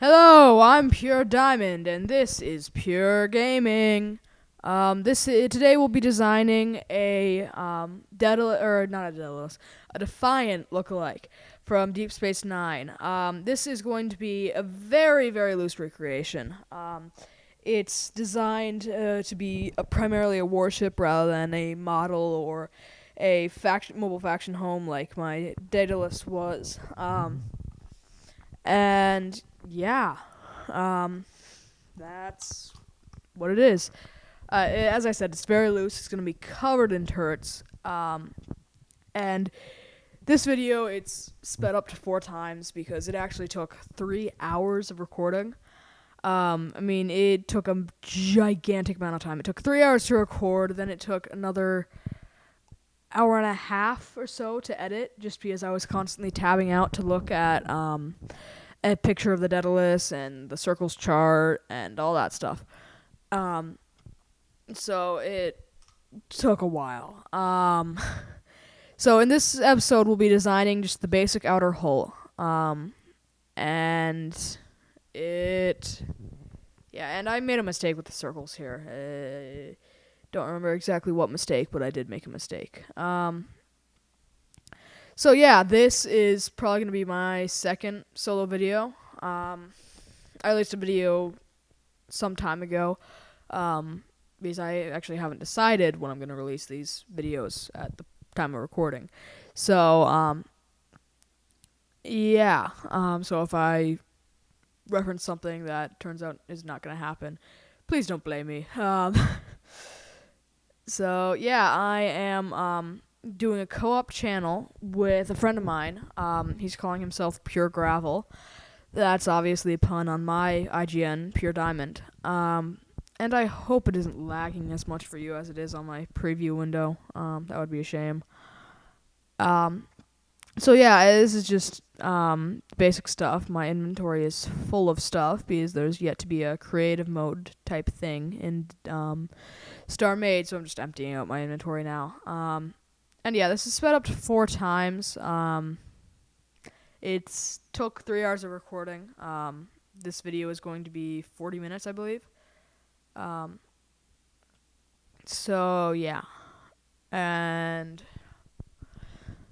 Hello, I'm Pure Diamond, and this is Pure Gaming. Today we'll be designing a a Defiant lookalike from Deep Space Nine. This is going to be a very, very loose recreation. It's designed to be primarily a warship rather than a model or a mobile faction home like my Daedalus was. And yeah, um, that's what it is. As I said, it's very loose. It's gonna be covered in turrets. And this video, it's sped up to 4 times because it actually took 3 hours of recording. It took a gigantic amount of time. It took 3 hours to record, then it took another hour and a half or so to edit, just because I was constantly tabbing out to look at a picture of the Daedalus and the circles chart and all that stuff. So it took a while. So in this episode, we'll be designing just the basic outer hull. And I made a mistake with the circles here. Don't remember exactly what mistake, but I did make a mistake. So yeah, this is probably going to be my second solo video. I released a video some time ago, because I actually haven't decided when I'm going to release these videos at the time of recording. So, so if I reference something that turns out is not going to happen, please don't blame me. So yeah, I am doing a co-op channel with a friend of mine. He's calling himself Pure Gravel. That's obviously a pun on my IGN, Pure Diamond. And I hope it isn't lagging as much for you as it is on my preview window. That would be a shame. So yeah, this is just basic stuff. My inventory is full of stuff because there's yet to be a creative mode type thing in Starmade, so I'm just emptying out my inventory now. And yeah, this is sped up to 4 times. It's took 3 hours of recording. This video is going to be 40 minutes, I believe. So yeah. And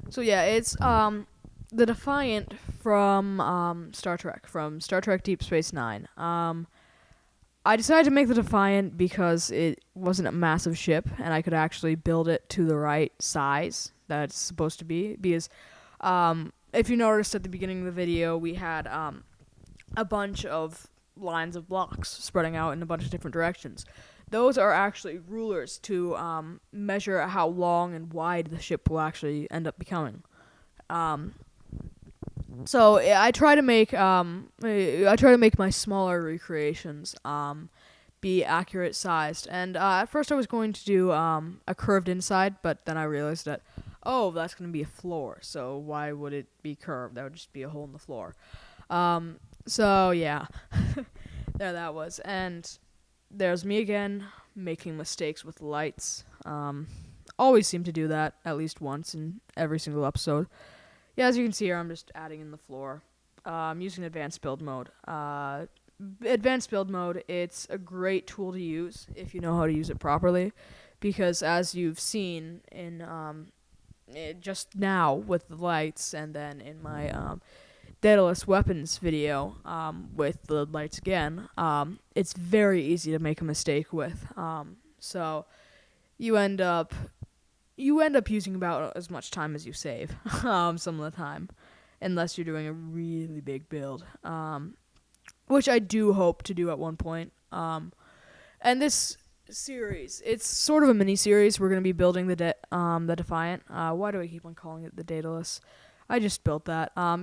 so yeah, it's the Defiant from Star Trek Deep Space Nine. I decided to make the Defiant because it wasn't a massive ship, and I could actually build it to the right size that it's supposed to be. Because if you noticed at the beginning of the video, we had a bunch of lines of blocks spreading out in a bunch of different directions. Those are actually rulers to measure how long and wide the ship will actually end up becoming. So I try to make my smaller recreations be accurate sized. And at first I was going to do a curved inside, but then I realized that that's going to be a floor. So why would it be curved? That would just be a hole in the floor. So yeah, there that was. And there's me again making mistakes with lights. Always seem to do that at least once in every single episode. Yeah, as you can see here, I'm just adding in the floor. I'm using advanced build mode. Advanced build mode, it's a great tool to use if you know how to use it properly, because as you've seen in just now with the lights, and then in my Daedalus weapons video with the lights again, it's very easy to make a mistake with. So you end up using about as much time as you save some of the time, unless you're doing a really big build, which I do hope to do at one point. And this series, it's sort of a mini-series. We're going to be building the Defiant. Why do I keep on calling it the Daedalus? I just built that. I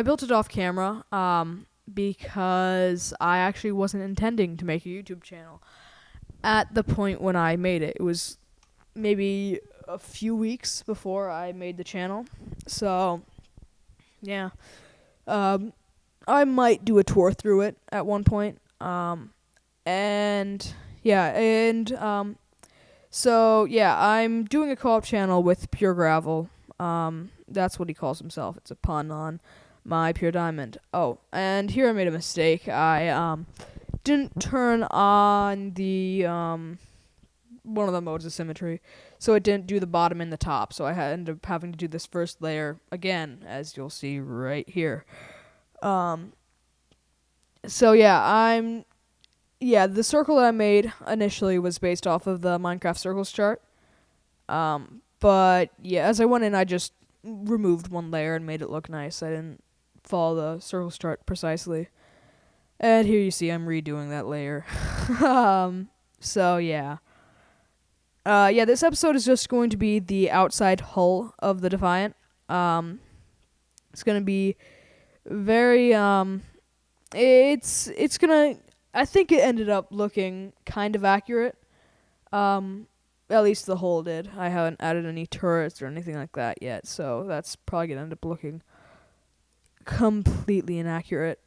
built it off camera because I actually wasn't intending to make a YouTube channel at the point when I made it. It was maybe a few weeks before I made the channel. So yeah, I might do a tour through it at one point. So yeah, I'm doing a co-op channel with Pure Gravel. That's what he calls himself. It's a pun on my pure diamond. Oh, and here I made a mistake. I didn't turn on the one of the modes of symmetry, so it didn't do the bottom and the top. So I ended up having to do this first layer again, as you'll see right here. So the circle that I made initially was based off of the Minecraft circles chart. But yeah, as I went in, I just removed one layer and made it look nice. I didn't follow the circles chart precisely. And here you see I'm redoing that layer. So yeah. This episode is just going to be the outside hull of the Defiant. It's gonna be very it's gonna. I think it ended up looking kind of accurate. At least the hull did. I haven't added any turrets or anything like that yet, so that's probably gonna end up looking completely inaccurate.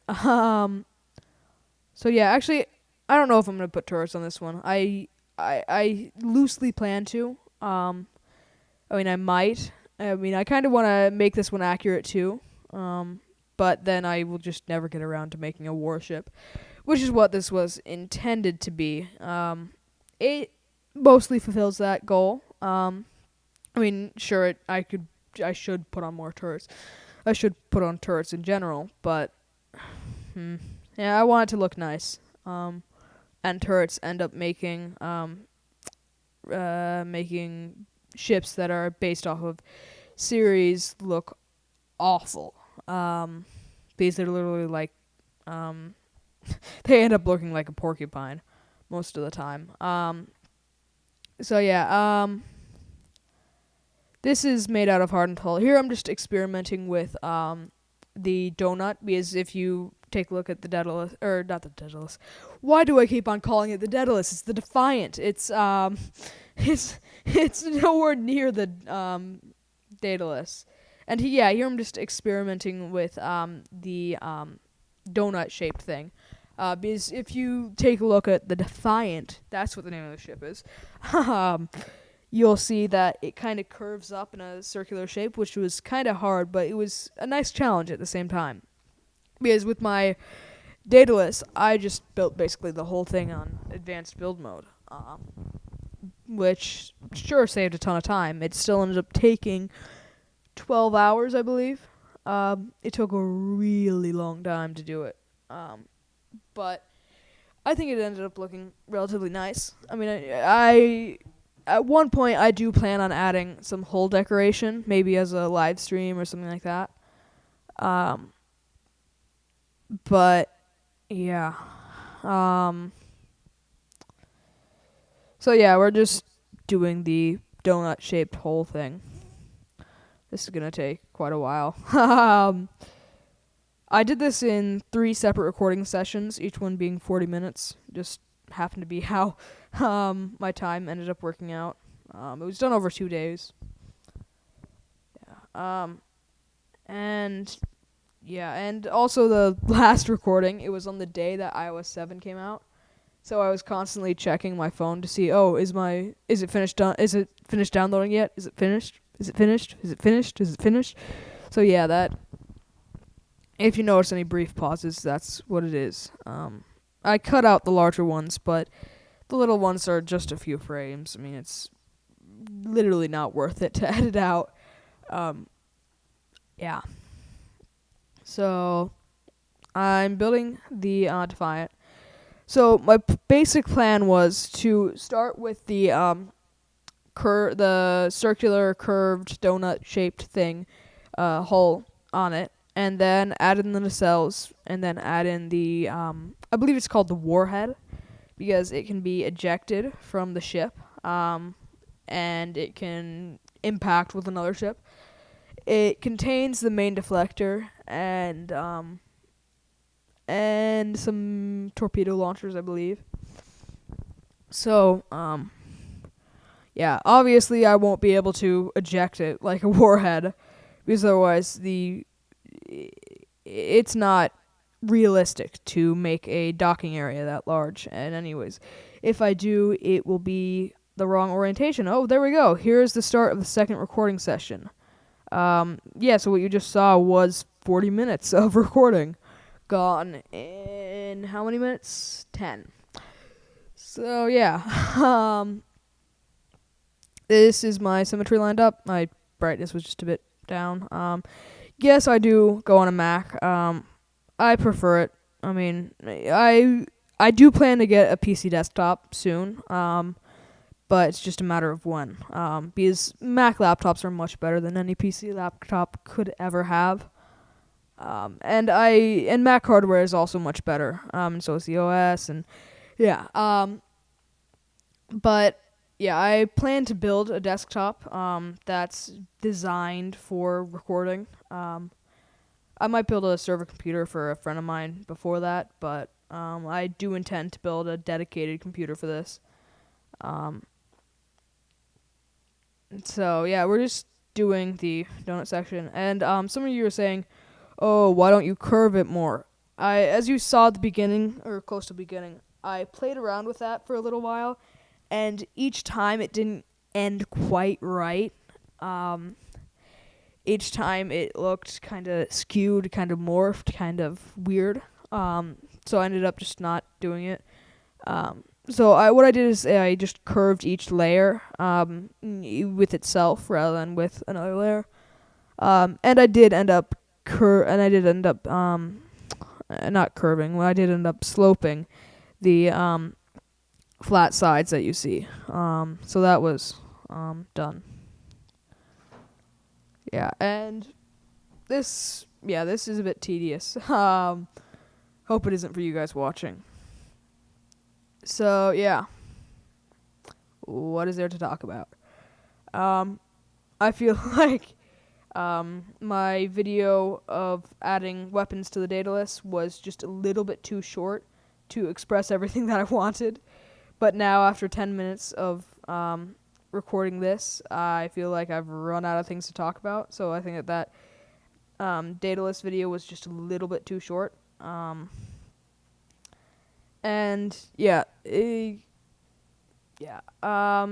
So yeah, actually, I don't know if I'm gonna put turrets on this one. I loosely plan to. I might. I kind of want to make this one accurate too. But then I will just never get around to making a warship, which is what this was intended to be. It mostly fulfills that goal. Sure, I should put on more turrets. I should put on turrets in general, but I want it to look nice. And turrets end up making ships that are based off of series look awful. Because they're literally like, they end up looking like a porcupine most of the time. This is made out of hardened hull. Here I'm just experimenting with the donut, because if you take a look at the Daedalus, or not the Daedalus. Why do I keep on calling it the Daedalus? It's the Defiant. It's nowhere near the Daedalus. And here I'm just experimenting with the donut-shaped thing. Because if you take a look at the Defiant, that's what the name of the ship is, you'll see that it kind of curves up in a circular shape, which was kind of hard, but it was a nice challenge at the same time. Because with my Daedalus, I just built basically the whole thing on advanced build mode, which sure saved a ton of time. It still ended up taking 12 hours, I believe. It took a really long time to do it. But I think it ended up looking relatively nice. I at one point I do plan on adding some hull decoration, maybe as a live stream or something like that. But yeah. We're just doing the donut-shaped hull thing. This is going to take quite a while. I did this in 3 separate recording sessions, each one being 40 minutes. Just happened to be how my time ended up working out. It was done over 2 days. And also the last recording, it was on the day that iOS 7 came out. So I was constantly checking my phone to see, is it finished downloading yet? Is it finished? Is it finished? Is it finished? Is it finished? So yeah, that, if you notice any brief pauses, that's what it is. I cut out the larger ones, but the little ones are just a few frames. It's literally not worth it to edit out. So I'm building the Defiant. So my basic plan was to start with the the circular curved donut shaped thing, hull on it, and then add in the nacelles, and then add in the I believe it's called the warhead, because it can be ejected from the ship, and it can impact with another ship. It contains the main deflector and some torpedo launchers, I believe. So, obviously I won't be able to eject it like a warhead, because otherwise it's not realistic to make a docking area that large. And anyways, if I do, it will be the wrong orientation. Oh, there we go. Here's the start of the second recording session. So what you just saw was 40 minutes of recording gone in how many minutes? 10. So yeah, this is my symmetry lined up. My brightness was just a bit down. Yes, I do go on a Mac. I prefer it. I mean, I do plan to get a PC desktop soon. But it's just a matter of when. Because Mac laptops are much better than any PC laptop could ever have. And Mac hardware is also much better. And so is the OS, and yeah. But yeah, I plan to build a desktop that's designed for recording. I might build a server computer for a friend of mine before that, but I do intend to build a dedicated computer for this. So yeah, we're just doing the donut section, and some of you are saying, "Oh, why don't you curve it more?" As you saw at the beginning or close to the beginning, I played around with that for a little while, and each time it didn't end quite right. Each time it looked kind of skewed, kind of morphed, kind of weird. So I ended up just not doing it. So what I did is I just curved each layer with itself rather than with another layer. And I did end up not curving. Well, I did end up sloping the flat sides that you see. So that was done. Yeah, and this is a bit tedious. Hope it isn't for you guys watching. So, yeah. What is there to talk about? I feel like my video of adding weapons to the data list was just a little bit too short to express everything that I wanted. But now, after 10 minutes of recording this, I feel like I've run out of things to talk about. So I think that data list video was just a little bit too short. And yeah,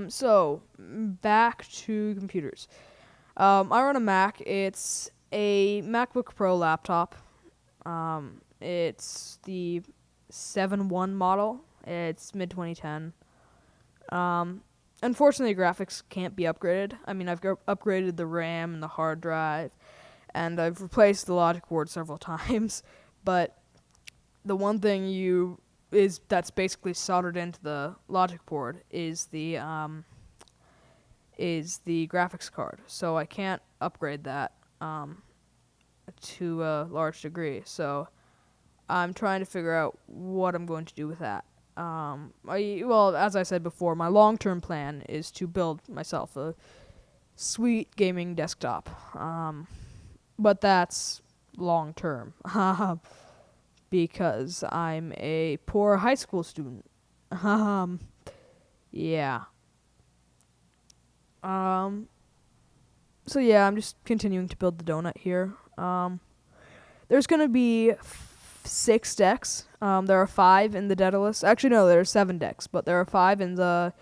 so back to computers. I run a Mac. It's a MacBook Pro laptop. It's the 7.1 model. It's mid 2010. Unfortunately, graphics can't be upgraded. I mean, I've upgraded the RAM and the hard drive, and I've replaced the logic board several times. But the one thing that's basically soldered into the logic board is the graphics card. So I can't upgrade that to a large degree. So I'm trying to figure out what I'm going to do with that. As I said before, my long-term plan is to build myself a sweet gaming desktop. But that's long-term. Because I'm a poor high school student. Yeah. So yeah, I'm just continuing to build the donut here. There's gonna be 6 decks. There are 5 in the data list. Actually, no, there are 7 decks, but there are 5 in the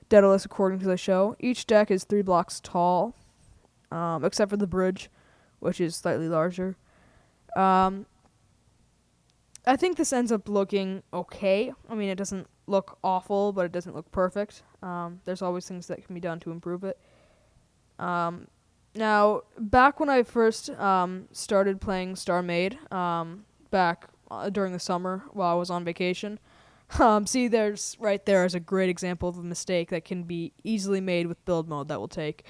data list according to the show. Each deck is 3 blocks tall, except for the bridge, which is slightly larger. I think this ends up looking okay. I mean, it doesn't look awful, but it doesn't look perfect. There's always things that can be done to improve it. Now, back when I first started playing Starmade, back during the summer while I was on vacation, there's right there is a great example of a mistake that can be easily made with build mode that will take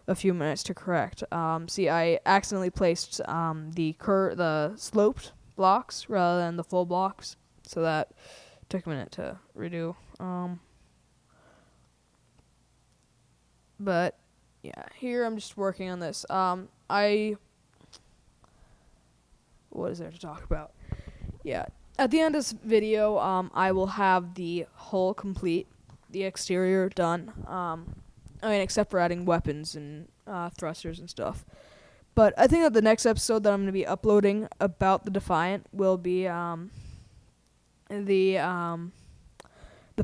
a few minutes to correct. I accidentally placed the sloped blocks rather than the full blocks, so that took a minute to redo. But yeah, here I'm just working on this. What is there to talk about? Yeah, at the end of this video, I will have the hull complete, the exterior done. Except for adding weapons and thrusters and stuff. But I think that the next episode that I'm going to be uploading about the Defiant will be the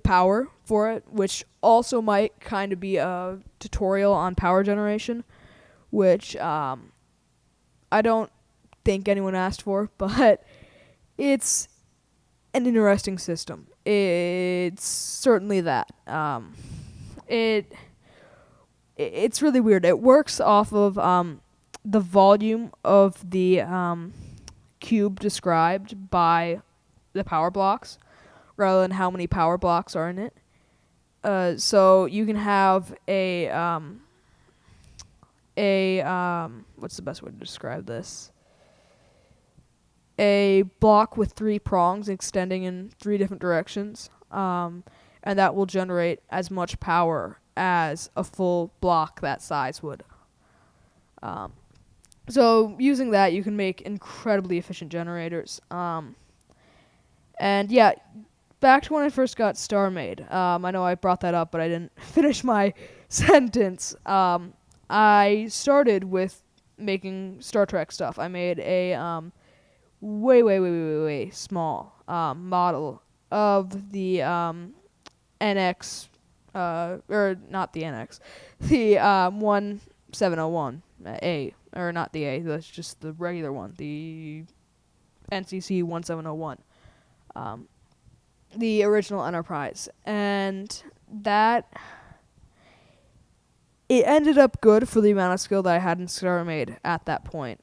power for it, which also might kind of be a tutorial on power generation, which I don't think anyone asked for, but it's an interesting system. It's certainly that. It's really weird. It works off of the volume of the cube described by the power blocks, rather than how many power blocks are in it. So you can have a what's the best way to describe this? A block with 3 prongs extending in 3 different directions, and that will generate as much power as a full block that size would. So using that, you can make incredibly efficient generators. And yeah, back to when I first got Starmade. I know I brought that up, but I didn't finish my sentence. I started with making Star Trek stuff. I made a way small model of the NX, or not the NX, the 1701 A, or not the A, that's just the regular one, the NCC 1701, the original Enterprise, and that it ended up good for the amount of skill that I had in Starmade at that point.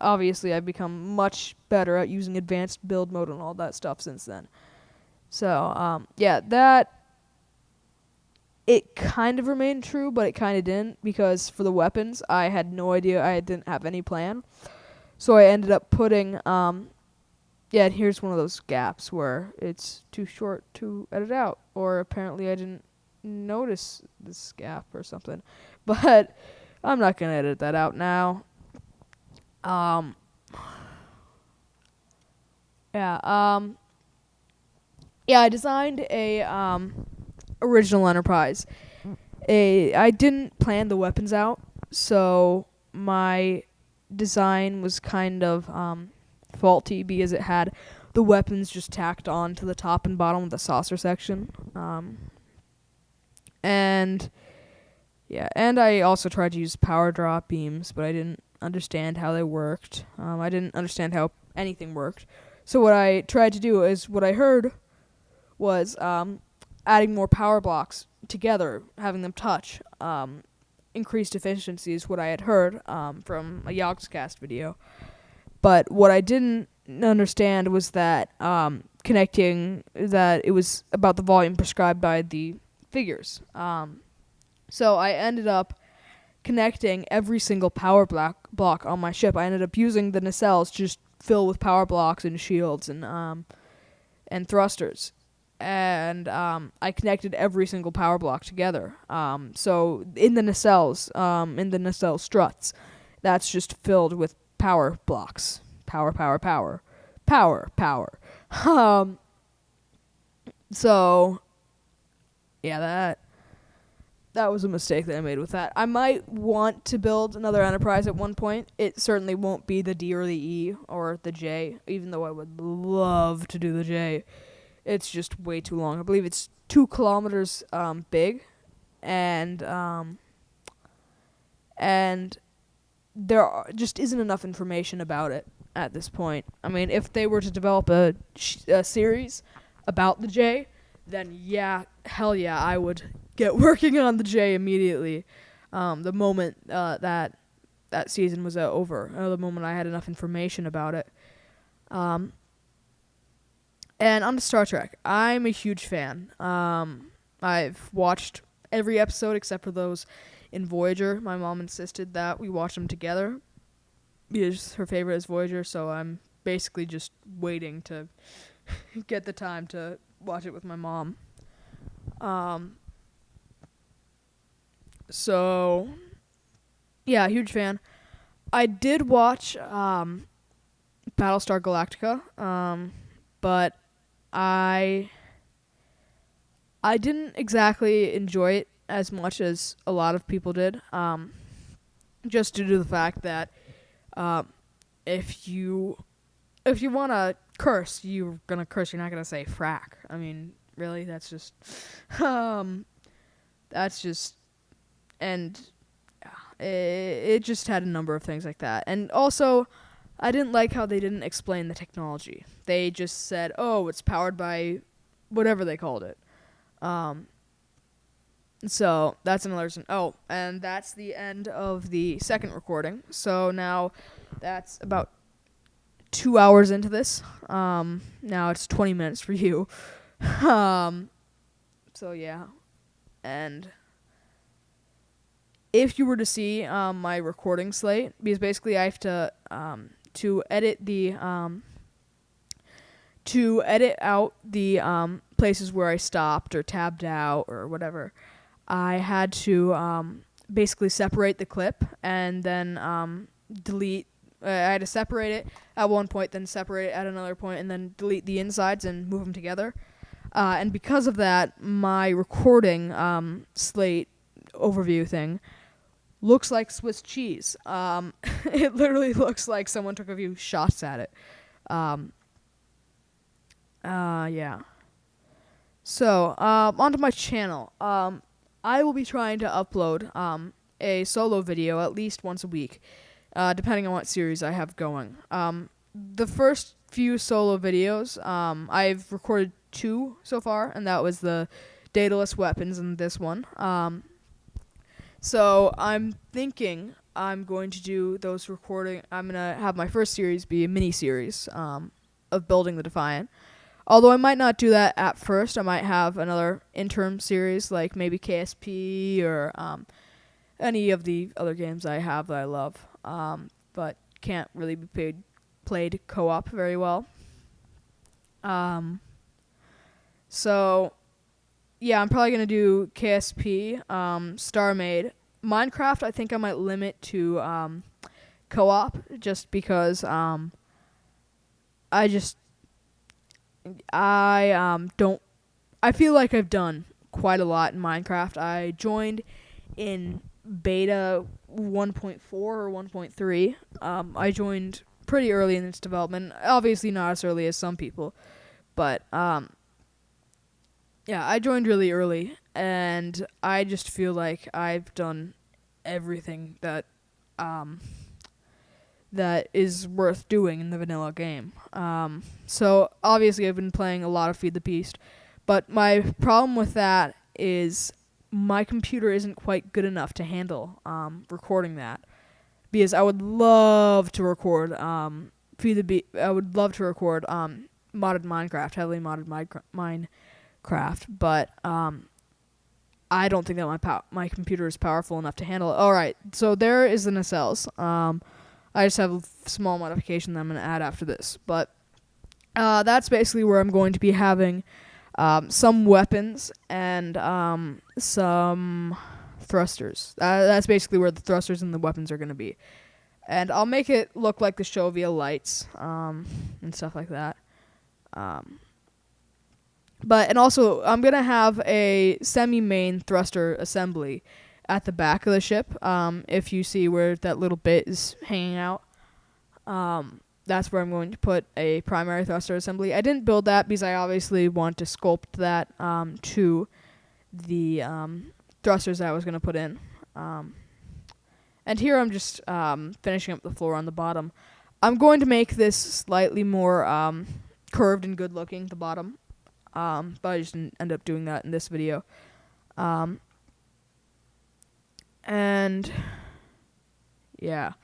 Obviously, I've become much better at using advanced build mode and all that stuff since then. So, yeah, that, it kind of remained true, but it kind of didn't, because for the weapons, I had no idea. I didn't have any plan. So I ended up putting, yeah, here's one of those gaps where it's too short to edit out, or apparently I didn't notice this gap or something. But I'm not going to edit that out now. Yeah, I designed a original Enterprise. I didn't plan the weapons out, so my design was kind of faulty because it had the weapons just tacked on to the top and bottom of the saucer section. And yeah, and I also tried to use power drop beams, but I didn't understand how they worked. I didn't understand how anything worked. So what I tried to do is, what I heard was adding more power blocks together, having them touch, increased efficiency is what I had heard from a Yogscast video. But what I didn't understand was that connecting, that it was about the volume prescribed by the figures. So I ended up connecting every single power block on my ship. I ended up using the nacelles just fill with power blocks and shields and thrusters. And I connected every single power block together. So in the nacelle struts, that's just filled with power blocks. Power. So yeah, that was a mistake that I made with that. I might want to build another Enterprise at one point. It certainly won't be the D or the E or the J, even though I would love to do the J. It's just way too long. I believe it's 2 kilometers big, and there just isn't enough information about it at this point. I mean, if they were to develop a series about the J, then yeah, hell yeah, I would get working on the J immediately. The moment that season was over, the moment I had enough information about it. And on to Star Trek, I'm a huge fan. I've watched every episode except for those in Voyager. My mom insisted that we watch them together because her favorite is Voyager, so I'm basically just waiting to get the time to watch it with my mom. So, yeah, huge fan. I did watch Battlestar Galactica, but I didn't exactly enjoy it as much as a lot of people did, just due to the fact that if you want to curse, you're going to curse. You're not going to say frack. I mean, really, that's just... and it just had a number of things like that. And also, I didn't like how they didn't explain the technology. They just said, "Oh, it's powered by whatever they called it." Um, so that's another reason. Oh, and that's the end of the second recording. So now that's about 2 hours into this. Now it's 20 minutes for you. um, so yeah, and if you were to see my recording slate, because basically I have to edit out the places where I stopped or tabbed out or whatever. I had to basically separate the clip and then delete. I had to separate it at one point, then separate it at another point, and then delete the insides and move them together. And because of that, my recording slate overview thing looks like Swiss cheese. It literally looks like someone took a few shots at it. Yeah. So, onto my channel. I will be trying to upload a solo video at least once a week, depending on what series I have going. The first few solo videos, I've recorded 2 so far, and that was the Daedalus Weapons and this one. So I'm thinking I'm going to do those recording. I'm gonna have my first series be a mini series of building the Defiant. Although I might not do that at first, I might have another interim series like maybe KSP or any of the other games I have that I love, but can't really be played co-op very well. So yeah, I'm probably gonna do KSP, Starmade, Minecraft. I think I might limit to co-op just because I don't. I feel like I've done quite a lot in Minecraft. I joined in beta 1.4 or 1.3. I joined pretty early in its development. Obviously not as early as some people, but yeah, I joined really early, and I just feel like I've done everything that that is worth doing in the vanilla game. So obviously I've been playing a lot of Feed the Beast, but my problem with that is my computer isn't quite good enough to handle recording that, because I would love to record Feed the Beast. I would love to record modded Minecraft, heavily modded Minecraft, but I don't think that my computer is powerful enough to handle it. All right, so there is the nacelles. I just have a small modification that I'm going to add after this, but that's basically where I'm going to be having some weapons and some thrusters. That's basically where the thrusters and the weapons are going to be, and I'll make it look like the show via lights and stuff like that. And also, I'm going to have a semi-main thruster assembly at the back of the ship. If you see where that little bit is hanging out, that's where I'm going to put a primary thruster assembly. I didn't build that because I obviously want to sculpt that to the thrusters that I was going to put in. And here I'm just finishing up the floor on the bottom. I'm going to make this slightly more curved and good looking, the bottom. But I just didn't end up doing that in this video. And yeah,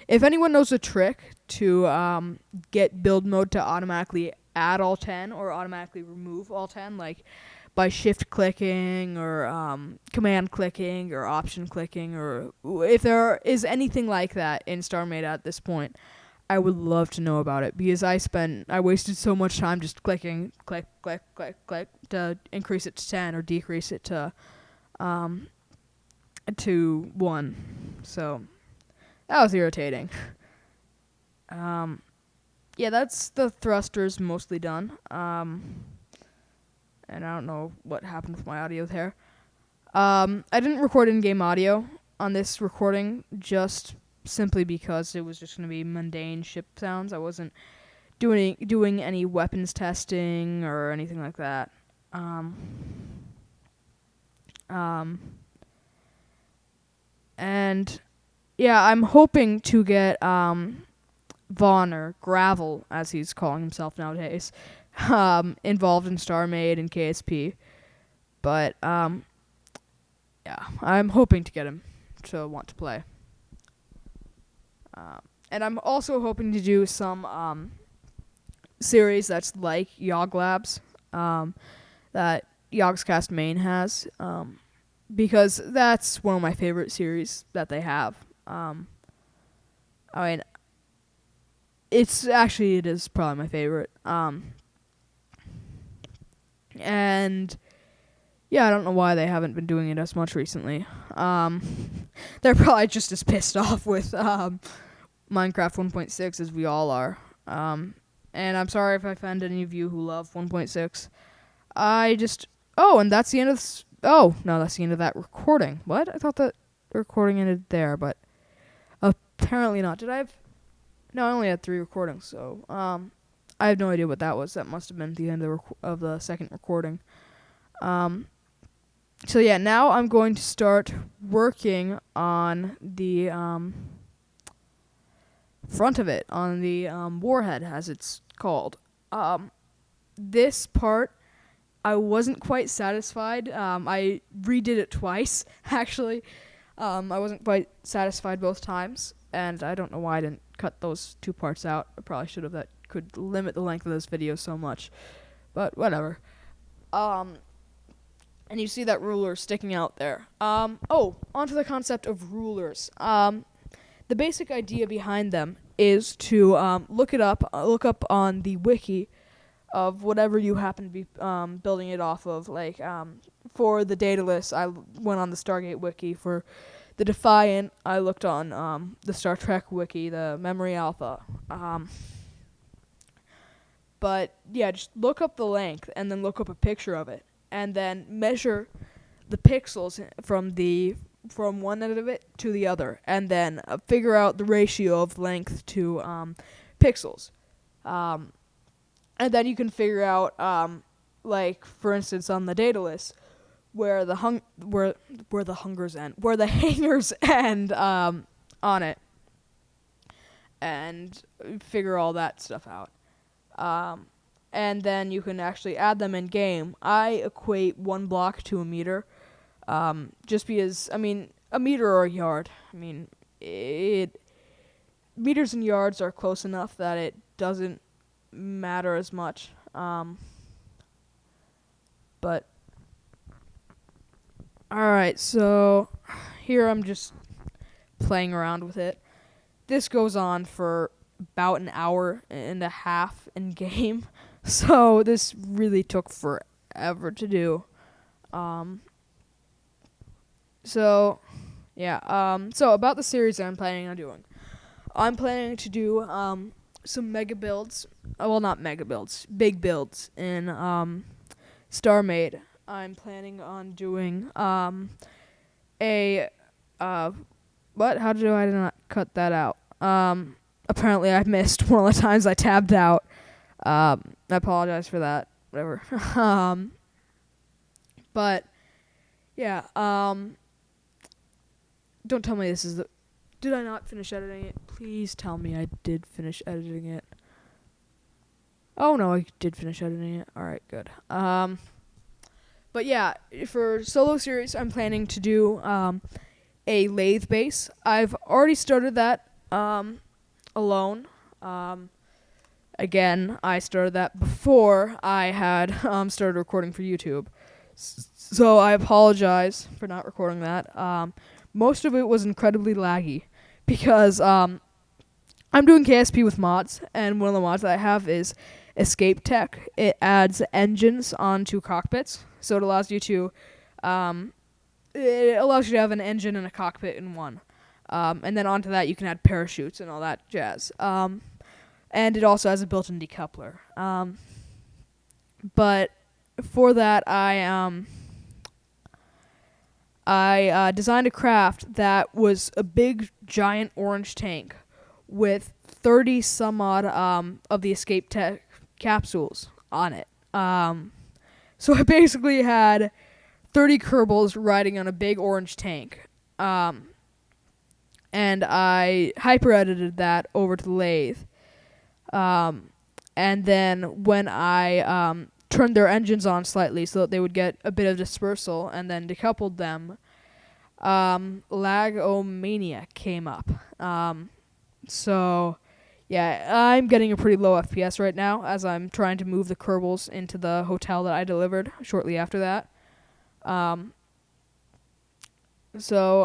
if anyone knows a trick to get build mode to automatically add all 10 or automatically remove all 10, like by shift clicking or command clicking or option clicking, or if there is anything like that in Starmade at this point, I would love to know about it, because I wasted so much time just clicking, click, click, click, click to increase it to 10 or decrease it to 1. So that was irritating. Yeah, that's the thrusters mostly done. And I don't know what happened with my audio there. I didn't record in-game audio on this recording just simply because it was just going to be mundane ship sounds. I wasn't doing any weapons testing or anything like that. And yeah, I'm hoping to get Vaughn, or Gravel, as he's calling himself nowadays, involved in Starmade and KSP. But, yeah, I'm hoping to get him to want to play. And I'm also hoping to do some series that's like Yogg Labs, that Yogscast Main has, because that's one of my favorite series that they have. I mean, it is probably my favorite. And yeah, I don't know why they haven't been doing it as much recently. They're probably just as pissed off with Minecraft 1.6 as we all are. And I'm sorry if I offend any of you who love 1.6. And that's the end of that's the end of that recording. What? I thought that the recording ended there, but apparently not. No, I only had 3 recordings, so I have no idea what that was. That must have been the end of the second recording. So yeah, now I'm going to start working on the front of it, on the warhead, as it's called. This part, I wasn't quite satisfied. I redid it twice, actually. I wasn't quite satisfied both times, and I don't know why I didn't cut those 2 parts out. I probably should have. That could limit the length of this video so much, but whatever. And you see that ruler sticking out there. Onto the concept of rulers. The basic idea behind them is to look up on the wiki of whatever you happen to be building it off of. Like, for the Daedalus, I went on the Stargate wiki. For the Defiant, I looked on the Star Trek wiki, the Memory Alpha. But yeah, just look up the length and then look up a picture of it, and then measure the pixels from one end of it to the other, and then figure out the ratio of length to pixels. And then you can figure out, like, for instance, on the Daedalus, where the hangers end on it, and figure all that stuff out. And then you can actually add them in game. I equate 1 block to a meter, just because, I mean, a meter or a yard. I mean, meters and yards are close enough that it doesn't matter as much. But alright, so here I'm just playing around with it. This goes on for about an hour and a half in game, so this really took forever to do. So about the series that I'm planning on doing. I'm planning to do some mega builds. Well, not mega builds, big builds in Starmade. I'm planning on doing what? How did I not cut that out? Apparently I missed one of the times I tabbed out. I apologize for that. Whatever. But yeah, don't tell me this is the... Did I not finish editing it? Please tell me I did finish editing it. Oh no, I did finish editing it. Alright, good. But yeah, for solo series, I'm planning to do a lathe base. I've already started that alone. Again, I started that before I had started recording for YouTube. So I apologize for not recording that. Most of it was incredibly laggy because I'm doing KSP with mods, and one of the mods that I have is Escape Tech. It adds engines onto cockpits, so it allows you to have an engine and a cockpit in one. And then onto that you can add parachutes and all that jazz. And it also has a built-in decoupler. But for that, I designed a craft that was a big, giant orange tank with 30 some odd of the Escape Tech capsules on it. So I basically had 30 Kerbals riding on a big orange tank. And I hyper-edited that over to the lathe. And then when I turned their engines on slightly so that they would get a bit of dispersal and then decoupled them, Lagomania came up. So, yeah, I'm getting a pretty low FPS right now as I'm trying to move the Kerbals into the hotel that I delivered shortly after that. Yeah. So,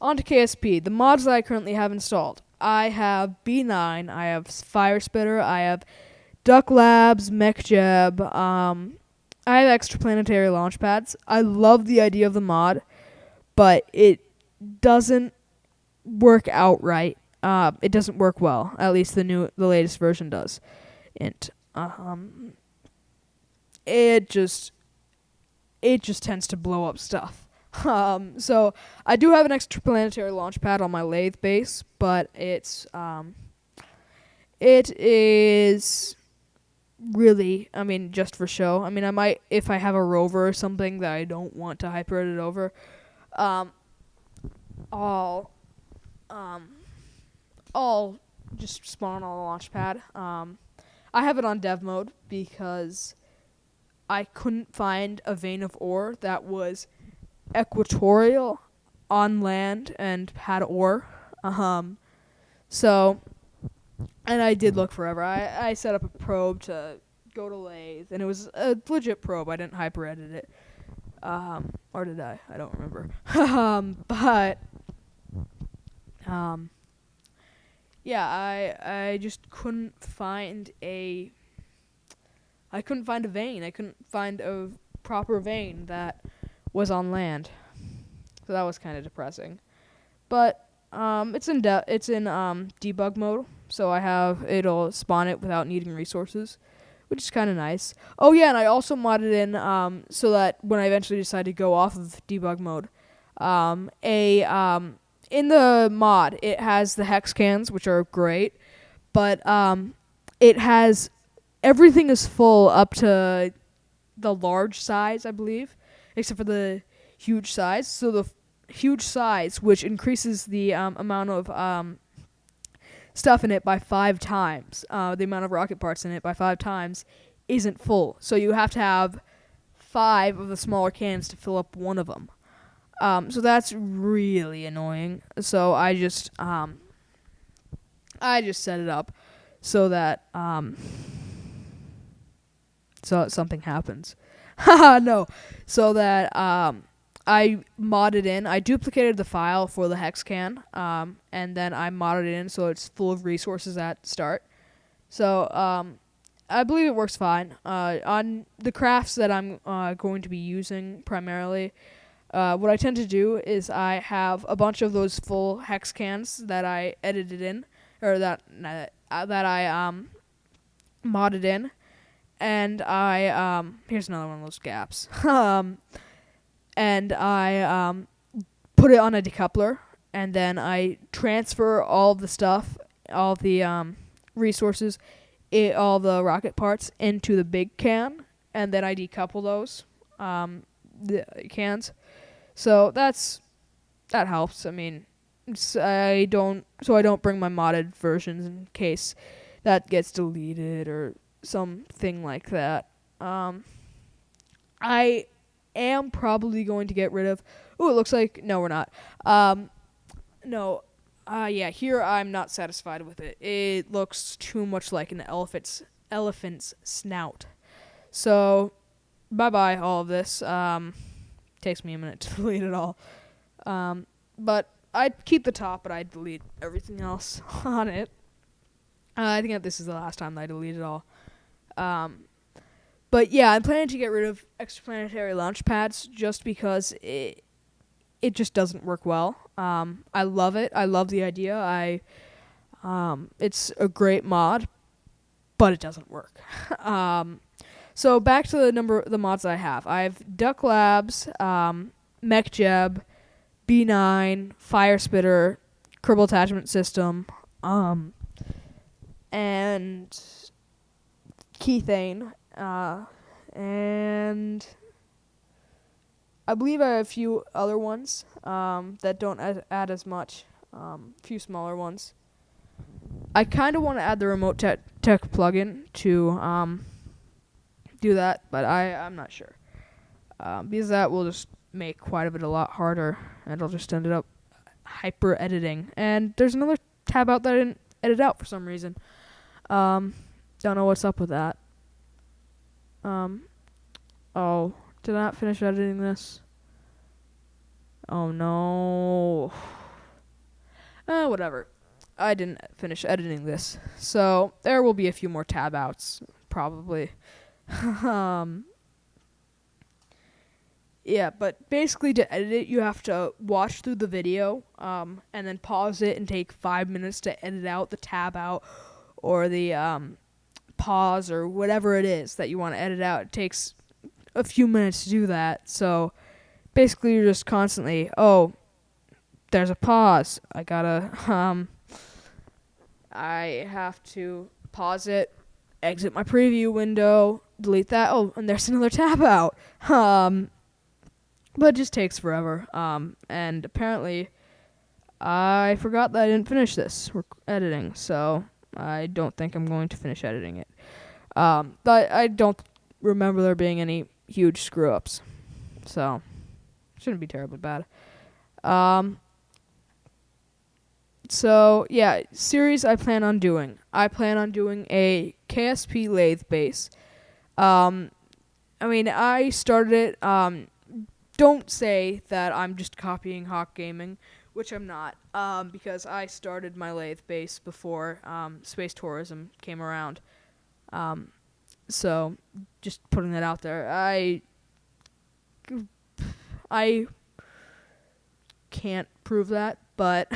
on to KSP. The mods that I currently have installed. I have B9, I have Fire Spitter, I have Duck Labs, MechJeb, I have extraplanetary launch pads. I love the idea of the mod, but it doesn't work out right. It doesn't work well. At least the latest version does. And it just tends to blow up stuff. So I do have an extraplanetary launch pad on my lathe base, but it is really, I mean, just for show. I mean, I might, if I have a rover or something that I don't want to hyper edit over, I'll just spawn on the launch pad. I have it on dev mode because I couldn't find a vein of ore that was equatorial on land and had ore. So, and I did look forever. I set up a probe to go to lathe, and it was a legit probe. I didn't hyper edit it. Or did I? I don't remember. Yeah, I just couldn't find a vein. I couldn't find a proper vein that was on land. So that was kind of depressing. But it's in debug mode, so it'll spawn it without needing resources, which is kind of nice. Oh yeah, and I also modded in so that when I eventually decide to go off of debug mode, in the mod it has the hex cans, which are great, but it has everything is full up to the large size, I believe, except for the huge size. So the huge size, which increases the amount of stuff in it by 5 times, the amount of rocket parts in it by 5 times, isn't full. So you have to have 5 of the smaller cans to fill up one of them. So that's really annoying. So I just set it up so that so something happens. No, so that I modded in. I duplicated the file for the hex can, and then I modded it in so it's full of resources at start. So I believe it works fine. On the crafts that I'm going to be using primarily, what I tend to do is I have a bunch of those full hex cans that I edited in, or that I modded in, and I here's another one of those gaps. And I put it on a decoupler, and then I transfer all the stuff, all the resources, all the rocket parts into the big can, and then I decouple those the cans. So that helps. I mean, I don't bring my modded versions in case that gets deleted or something like that. I am probably going to get rid of. Ooh, it looks like no, we're not. No. Yeah, here I'm not satisfied with it. It looks too much like an elephant's snout. So, bye-bye all of this. Takes me a minute to delete it all. But I'd keep the top, but I'd delete everything else on it. I think that this is the last time that I delete it all. But yeah, I'm planning to get rid of extraplanetary launch pads just because it just doesn't work well. I love it. I love the idea. It's a great mod, but it doesn't work. So back to the mods I have. I have Duck Labs, MechJeb, B9, Fire Spitter, Kerbal Attachment System, and Keythane, and I believe I have a few other ones that don't add as much. few smaller ones. I kind of want to add the remote tech plugin to do that, but I'm not sure. Because that will just make quite a lot harder, and I'll just end up hyper editing. And there's another tab out that I didn't edit out for some reason. Don't know what's up with that. Oh, did I not finish editing this? Oh no. Whatever. I didn't finish editing this, so there will be a few more tab outs, probably. Yeah, but basically to edit it, you have to watch through the video, and then pause it and take 5 minutes to edit out the tab out, or the pause, or whatever it is that you want to edit out. It takes a few minutes to do that, so basically you're just constantly, oh, there's a pause. I have to pause it, exit my preview window, delete that. Oh, and there's another tab out. But it just takes forever. And apparently, I forgot that I didn't finish this editing, so I don't think I'm going to finish editing it. But I don't remember there being any huge screw ups, so shouldn't be terribly bad. So yeah, series I plan on doing. I plan on doing a KSP lathe base. I started it. Don't say that I'm just copying Hawk Gaming, which I'm not. Because I started my lathe base before space tourism came around. So just putting that out there. I can't prove that, but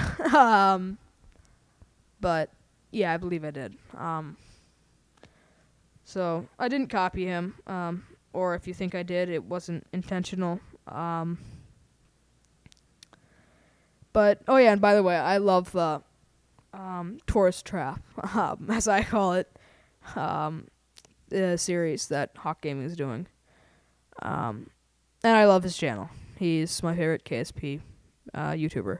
but yeah, I believe I did. So I didn't copy him, or if you think I did, it wasn't intentional. But oh yeah, and by the way, I love the tourist trap, as I call it, the series that Hawk Gaming is doing. And I love his channel. He's my favorite KSP YouTuber.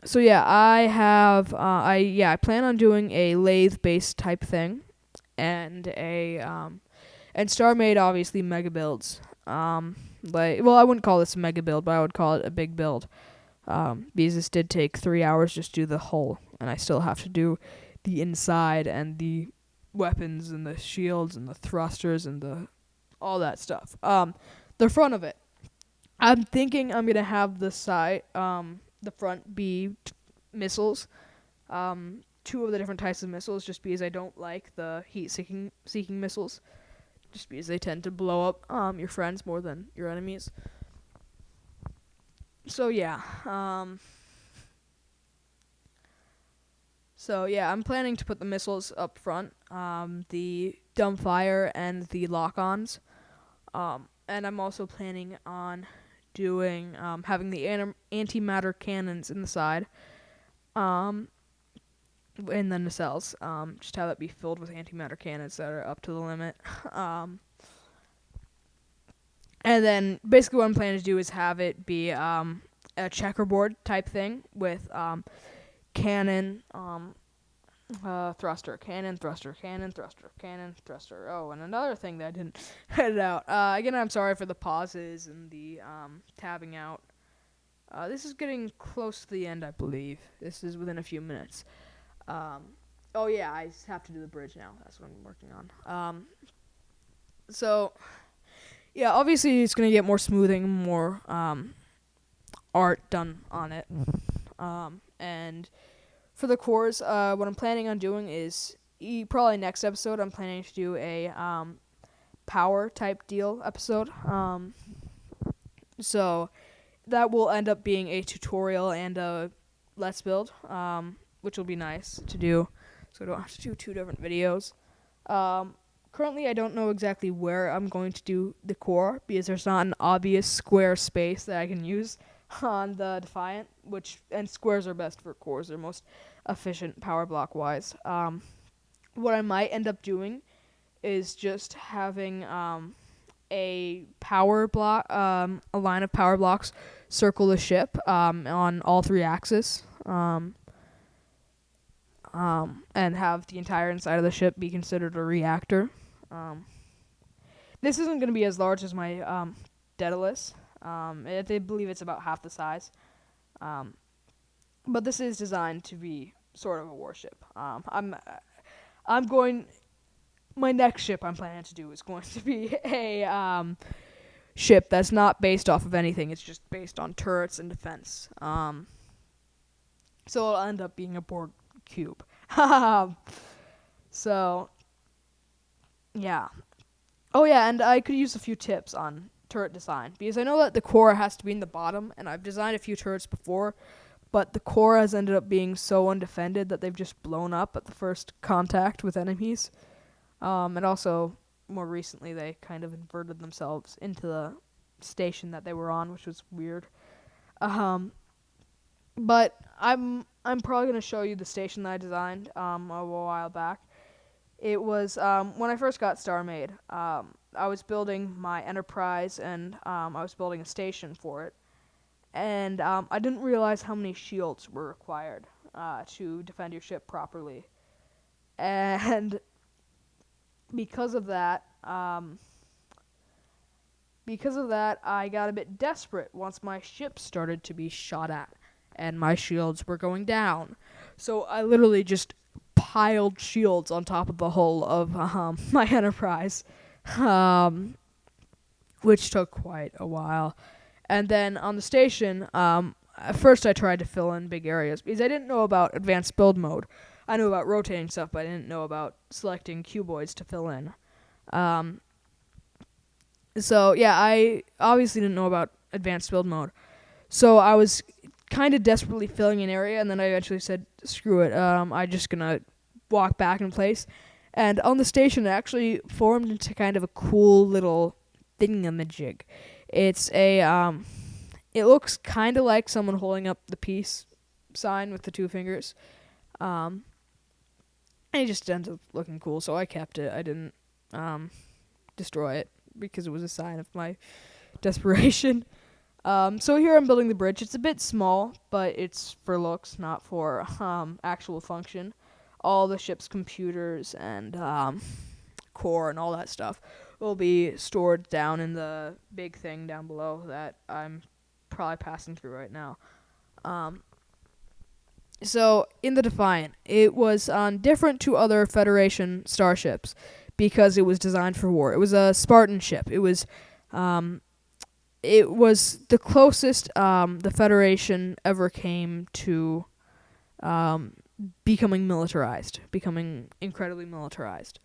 So yeah, I plan on doing a lathe based type thing, and and Starmade obviously mega builds. I wouldn't call this a mega build, but I would call it a big build. Because this did take 3 hours just to do the hull, and I still have to do the inside and the weapons and the shields and the thrusters and all that stuff. The front of it, I'm thinking I'm gonna have the front be missiles. 2 of the different types of missiles, just because I don't like the heat-seeking missiles. Just because they tend to blow up your friends more than your enemies. So yeah. I'm planning to put the missiles up front, the dumbfire and the lock-ons. And I'm also planning on doing having the antimatter cannons in the side, and then the cells. Just have it be filled with antimatter cannons that are up to the limit. And then basically what I'm planning to do is have it be a checkerboard type thing with cannon, thruster, cannon, thruster, cannon, thruster, cannon, thruster. Oh, and another thing that I didn't edit out. Again, I'm sorry for the pauses and the tabbing out. This is getting close to the end, I believe. This is within a few minutes. Oh yeah, I just have to do the bridge now. That's what I'm working on. Yeah, obviously it's gonna get more smoothing, more art done on it. And for the cores, what I'm planning on doing is probably next episode. I'm planning to do a power type deal episode. So that will end up being a tutorial and a let's build, which will be nice to do. So I don't have to do 2 different videos. Currently, I don't know exactly where I'm going to do the core, because there's not an obvious square space that I can use on the Defiant, and squares are best for cores. They're most efficient power block wise. What I might end up doing is just having a power block, a line of power blocks circle the ship on all three axes, and have the entire inside of the ship be considered a reactor. This isn't going to be as large as my Daedalus. I believe it's about half the size. But this is designed to be sort of a warship. My next ship I'm planning to do is going to be a ship that's not based off of anything. It's just based on turrets and defense. So it'll end up being a Borg cube. So, yeah. Oh yeah, and I could use a few tips on turret design, because I know that the core has to be in the bottom, and I've designed a few turrets before, but the core has ended up being so undefended that they've just blown up at the first contact with enemies. And also, more recently, they kind of inverted themselves into the station that they were on, which was weird. But I'm probably going to show you the station that I designed a while back. It was when I first got Starmade. I was building my Enterprise, and I was building a station for it. And I didn't realize how many shields were required to defend your ship properly. And because of that, I got a bit desperate once my ship started to be shot at, and my shields were going down. So I literally just piled shields on top of the hull of my Enterprise, which took quite a while. And then on the station, at first I tried to fill in big areas, because I didn't know about advanced build mode. I knew about rotating stuff, but I didn't know about selecting cuboids to fill in. So yeah, I obviously didn't know about advanced build mode. So I was kind of desperately filling an area, and then I eventually said, screw it, I'm just gonna walk back in place. And on the station, it actually formed into kind of a cool little thingamajig. It's it looks kind of like someone holding up the peace sign with the two fingers. And it just ended up looking cool, so I kept it. I didn't destroy it, because it was a sign of my desperation. So here I'm building the bridge. It's a bit small, but it's for looks, not for actual function. All the ship's computers and core and all that stuff will be stored down in the big thing down below that I'm probably passing through right now. So in the Defiant, it was different to other Federation starships because it was designed for war. It was a Spartan ship. It was the closest the Federation ever came to becoming militarized, becoming incredibly militarized.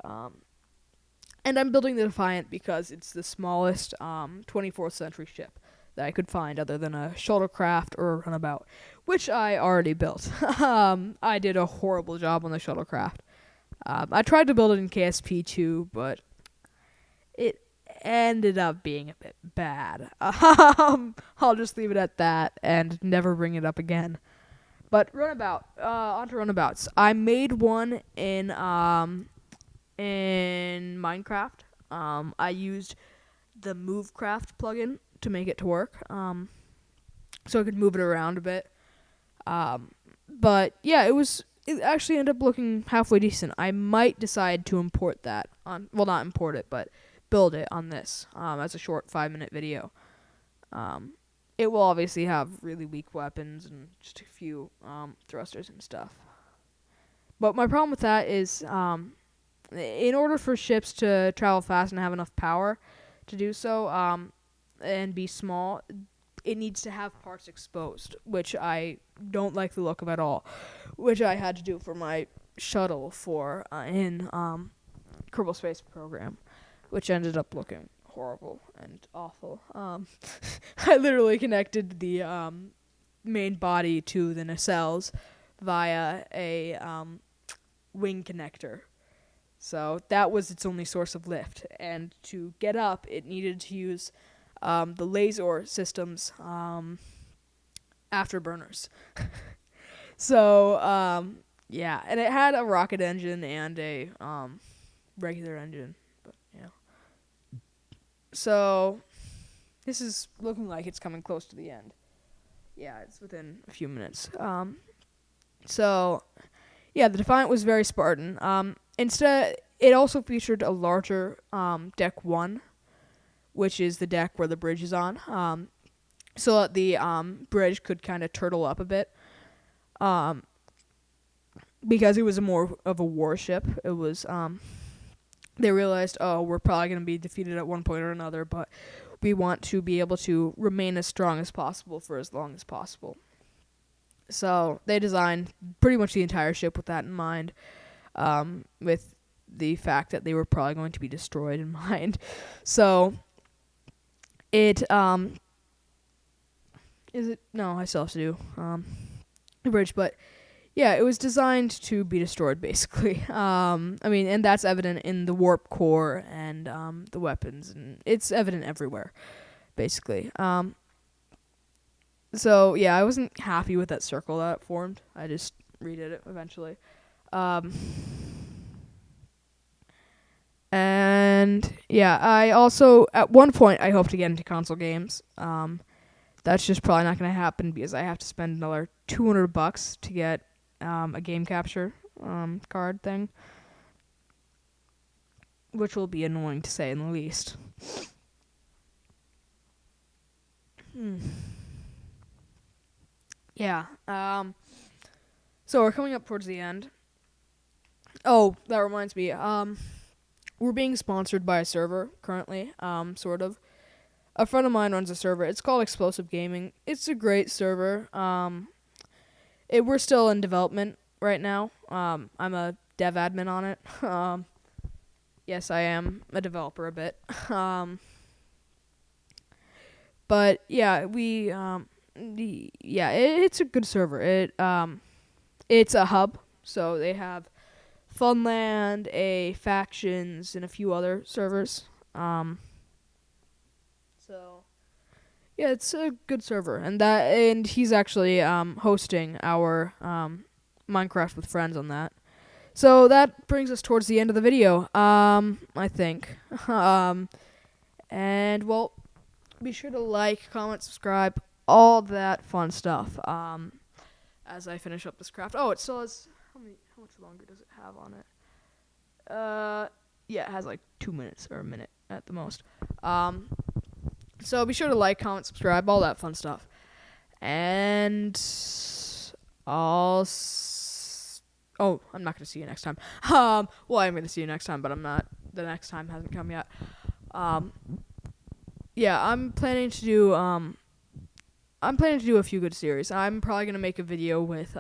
And I'm building the Defiant because it's the smallest 24th century ship that I could find, other than a shuttlecraft or a runabout, which I already built. I did a horrible job on the shuttlecraft. I tried to build it in KSP2, but it ended up being a bit bad. I'll just leave it at that and never bring it up again. But runabout, onto runabouts. I made one in Minecraft. I used the Movecraft plugin to make it to work, so I could move it around a bit. But yeah, it actually ended up looking halfway decent. I might decide to import that not import it, but build it on this as a short 5-minute video. It will obviously have really weak weapons and just a few thrusters and stuff. But my problem with that is, in order for ships to travel fast and have enough power to do so, and be small, it needs to have parts exposed, which I don't like the look of at all, which I had to do for my shuttle in Kerbal Space Program, which ended up looking horrible and awful. I literally connected the main body to the nacelles via a wing connector. So that was its only source of lift. And to get up, it needed to use the laser system's afterburners. So, yeah. And it had a rocket engine and a regular engine. But, yeah. So, This is looking like it's coming close to the end. Yeah, it's within a few minutes. So, yeah, the Defiant was very Spartan. Instead, it also featured a larger deck 1, which is the deck where the bridge is on. So that the bridge could kind of turtle up a bit. Because it was more of a warship. It was, they realized, we're probably going to be defeated at one point or another, but we want to be able to remain as strong as possible for as long as possible. So they designed pretty much the entire ship with that in mind, with the fact that they were probably going to be destroyed in mind. So it, I still have to do, the bridge, but yeah, it was designed to be destroyed, basically. And that's evident in the warp core and the weapons, and it's evident everywhere, basically. So yeah, I wasn't happy with that circle that it formed. I just redid it eventually. And yeah, I also at one point I hope to get into console games. That's just probably not going to happen because I have to spend another $200 to get a game capture card thing, which will be annoying to say in the least. Yeah. So we're coming up towards the end. Oh, that reminds me. We're being sponsored by a server currently. Sort of. A friend of mine runs a server. It's called Explosive Gaming. It's a great server. We're still in development right now. I'm a dev admin on it. Yes, I am a developer a bit. But yeah, it's a good server. It's a hub, so they have Funland, Factions, and a few other servers. So yeah, it's a good server, and he's actually hosting our Minecraft with Friends on that. So that brings us towards the end of the video, I think. And well, be sure to like, comment, subscribe, all that fun stuff. As I finish up this craft. Oh, it still has how much longer does it have on it? Yeah, it has like 2 minutes or a minute at the most. So be sure to like, comment, subscribe, all that fun stuff. And I'm not going to see you next time. I'm going to see you next time, but I'm not. The next time hasn't come yet. Yeah, I'm planning to do a few good series. I'm probably going to make a video with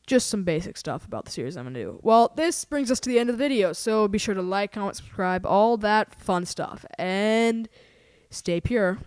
just some basic stuff about the series I'm going to do. Well, this brings us to the end of the video, so be sure to like, comment, subscribe, all that fun stuff. And stay pure.